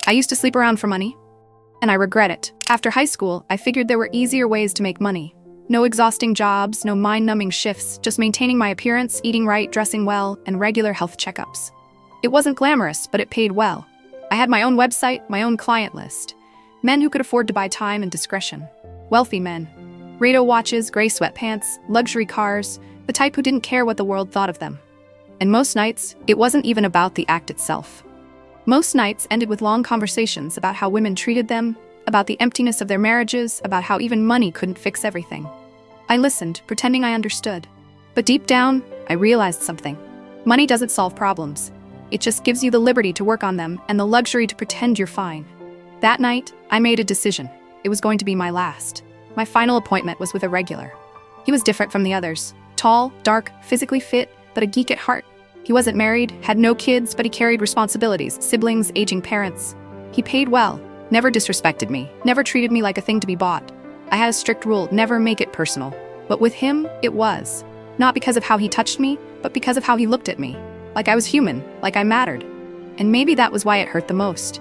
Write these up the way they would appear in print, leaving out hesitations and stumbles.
I used to sleep around for money, and I regret it. After high school, I figured there were easier ways to make money. No exhausting jobs, no mind-numbing shifts, just maintaining my appearance, eating right, dressing well, and regular health checkups. It wasn't glamorous, but it paid well. I had my own website, my own client list. Men who could afford to buy time and discretion. Wealthy men. Rado watches, gray sweatpants, luxury cars, the type who didn't care what the world thought of them. And most nights, it wasn't even about the act itself. Most nights ended with long conversations about how women treated them, about the emptiness of their marriages, about how even money couldn't fix everything. I listened, pretending I understood. But deep down, I realized something. Money doesn't solve problems. It just gives you the liberty to work on them and the luxury to pretend you're fine. That night, I made a decision. It was going to be my last. My final appointment was with a regular. He was different from the others. Tall, dark, physically fit, but a geek at heart. He wasn't married, had no kids, but he carried responsibilities, siblings, aging parents. He paid well, never disrespected me, never treated me like a thing to be bought. I had a strict rule, never make it personal. But with him, it was. Not because of how he touched me, but because of how he looked at me. Like I was human, like I mattered. And maybe that was why it hurt the most.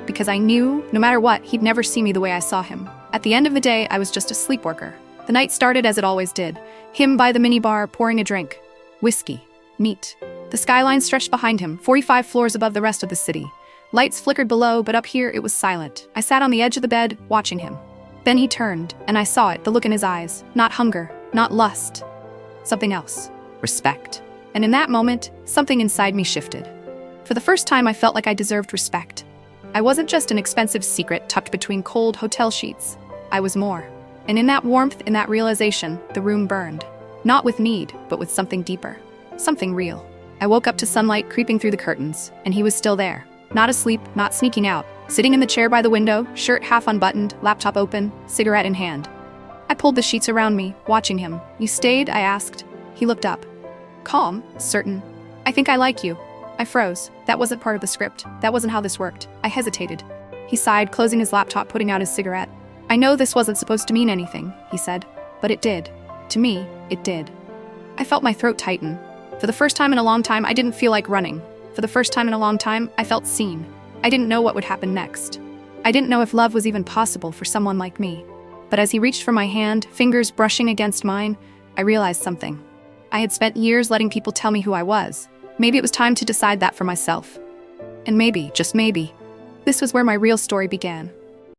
Because I knew, no matter what, he'd never see me the way I saw him. At the end of the day, I was just a sleepwalker. The night started as it always did. Him by the minibar, pouring a drink. Whiskey. Neat. The skyline stretched behind him, 45 floors above the rest of the city. Lights flickered below, but up here it was silent. I sat on the edge of the bed, watching him. Then he turned, and I saw it, the look in his eyes. Not hunger, not lust. Something else. Respect. And in that moment, something inside me shifted. For the first time, I felt like I deserved respect. I wasn't just an expensive secret tucked between cold hotel sheets. I was more. And in that warmth, in that realization, the room burned. Not with need, but with something deeper. Something real. I woke up to sunlight creeping through the curtains, and he was still there. Not asleep, not sneaking out. Sitting in the chair by the window, shirt half unbuttoned, laptop open, cigarette in hand. I pulled the sheets around me, watching him. "You stayed?" I asked. He looked up. Calm, certain. "I think I like you." I froze. That wasn't part of the script. That wasn't how this worked. I hesitated. He sighed, closing his laptop, putting out his cigarette. "I know this wasn't supposed to mean anything," he said. "But it did. To me, it did." I felt my throat tighten. For the first time in a long time, I didn't feel like running. For the first time in a long time, I felt seen. I didn't know what would happen next. I didn't know if love was even possible for someone like me. But as he reached for my hand, fingers brushing against mine, I realized something. I had spent years letting people tell me who I was. Maybe it was time to decide that for myself. And maybe, just maybe, this was where my real story began.